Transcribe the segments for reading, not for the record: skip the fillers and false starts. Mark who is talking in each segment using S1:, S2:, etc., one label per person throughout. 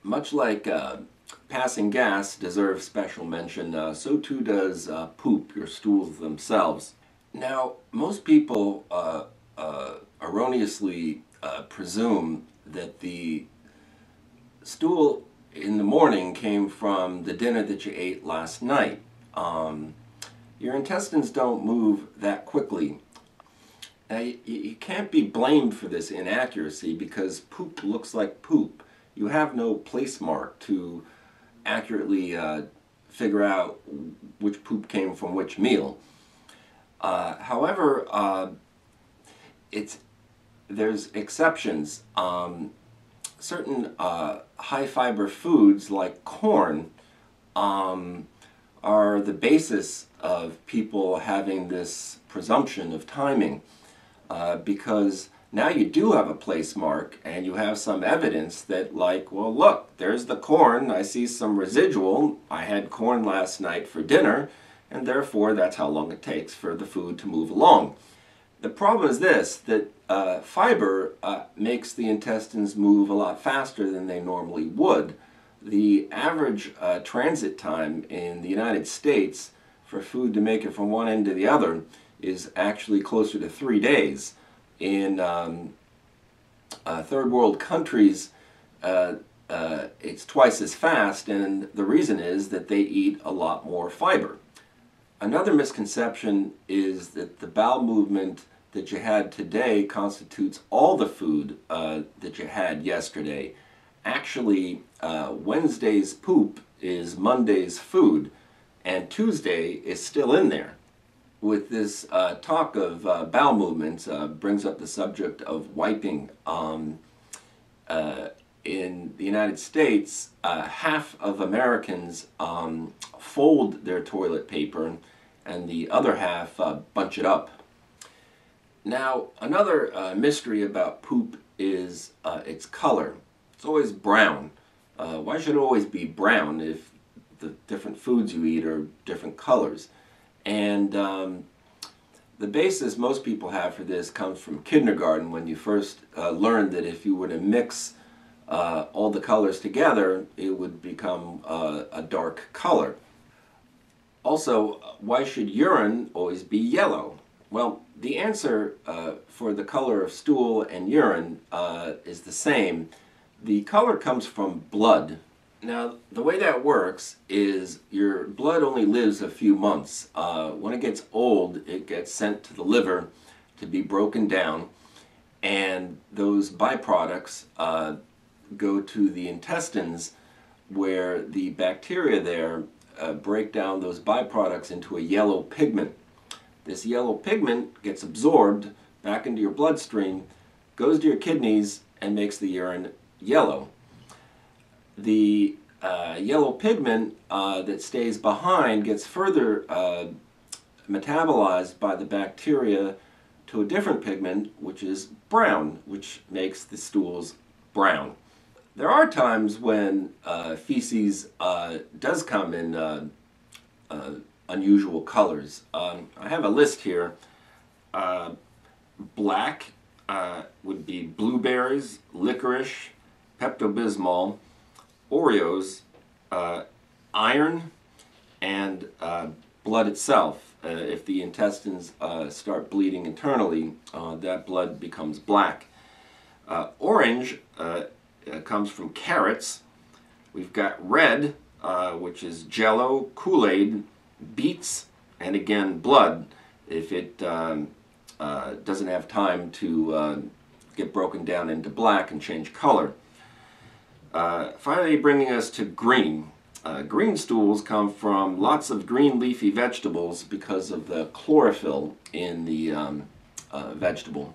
S1: Much like passing gas deserves special mention, so too does poop, your stools themselves. Now, most people erroneously presume that the stool in the morning came from the dinner that you ate last night. Um, your intestines don't move that quickly. Now, you can't be blamed for this inaccuracy because poop looks like poop. You have no place mark to accurately figure out which poop came from which meal. However, it's there's exceptions. Certain high fiber foods like corn are the basis of people having this presumption of timing. Because now you do have a place mark and you have some evidence that, like, well, look, there's the corn, I see some residual, I had corn last night for dinner, and therefore that's how long it takes for the food to move along. The problem is this, that fiber makes the intestines move a lot faster than they normally would. The average transit time in the United States for food to make it from one end to the other is actually closer to 3 days. In third world countries, it's twice as fast, and the reason is that they eat a lot more fiber. Another misconception is that the bowel movement that you had today constitutes all the food that you had yesterday. Actually, Wednesday's poop is Monday's food, and Tuesday is still in there. With this talk of bowel movements brings up the subject of wiping. In the United States, half of Americans fold their toilet paper and the other half bunch it up. Now, another mystery about poop is its color. It's always brown. Why should it always be brown if the different foods you eat are different colors? And the basis most people have for this comes from kindergarten, when you first learned that if you were to mix all the colors together, it would become a dark color. Also, why should urine always be yellow? Well, the answer for the color of stool and urine is the same. The color comes from blood. Now, the way that works is your blood only lives a few months. When it gets old, it gets sent to the liver to be broken down, and those byproducts go to the intestines, where the bacteria there break down those byproducts into a yellow pigment. This yellow pigment gets absorbed back into your bloodstream, goes to your kidneys, and makes the urine yellow. The yellow pigment that stays behind gets further metabolized by the bacteria to a different pigment, which is brown, which makes the stools brown. There are times when feces does come in unusual colors. I have a list here. Black would be blueberries, licorice, Pepto-Bismol, Oreos, iron, and blood itself. If the intestines start bleeding internally, that blood becomes black. Orange comes from carrots. We've got red, which is Jello, Kool-Aid, beets, and again blood, if it doesn't have time to get broken down into black and change color. Finally, bringing us to green. Green stools come from lots of green leafy vegetables because of the chlorophyll in the vegetable.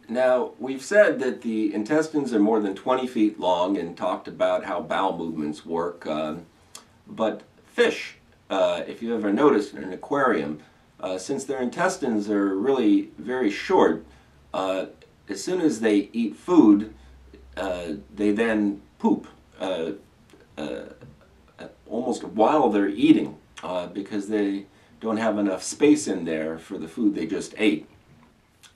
S1: Now, we've said that the intestines are more than 20 feet long and talked about how bowel movements work, but fish, if you ever noticed in an aquarium, since their intestines are really very short, as soon as they eat food, they then poop almost while they're eating because they don't have enough space in there for the food they just ate.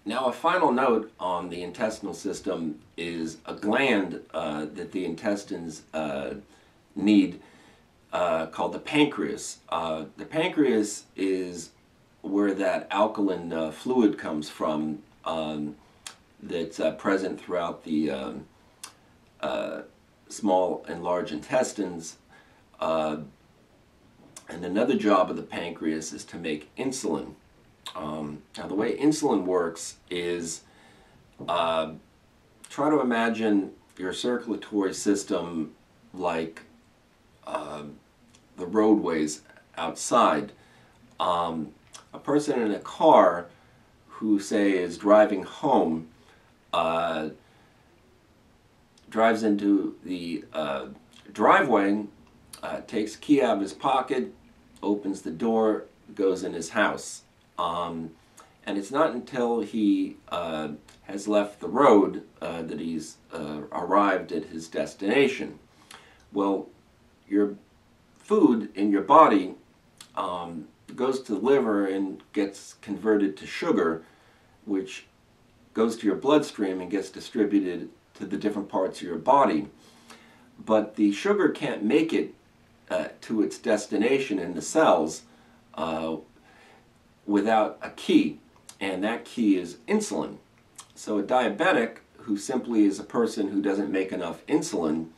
S1: Now, a final note on the intestinal system is a gland that the intestines need called the pancreas. The pancreas is where that alkaline fluid comes from that's present throughout the small and large intestines. And another job of the pancreas is to make insulin. Now, the way insulin works is try to imagine your circulatory system like the roadways outside. A person in a car who, say, is driving home drives into the driveway, takes a key out of his pocket, opens the door, goes in his house. And it's not until he has left the road that he's arrived at his destination. Well, your food in your body goes to the liver and gets converted to sugar, which goes to your bloodstream and gets distributed to the different parts of your body. But the sugar can't make it to its destination in the cells without a key, and that key is insulin. So a diabetic who simply is a person who doesn't make enough insulin,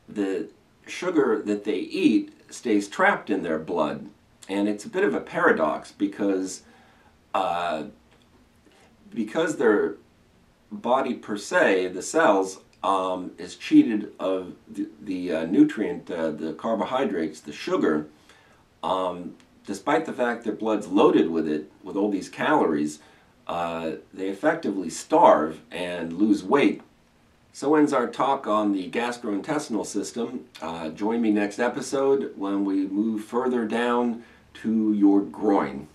S1: the sugar that they eat stays trapped in their blood. And it's a bit of a paradox because their body per se, the cells, is cheated of the nutrient, the carbohydrates, the sugar. Despite the fact their blood's loaded with it, with all these calories, they effectively starve and lose weight. So ends our talk on the gastrointestinal system. Join me next episode when we move further down to your groin.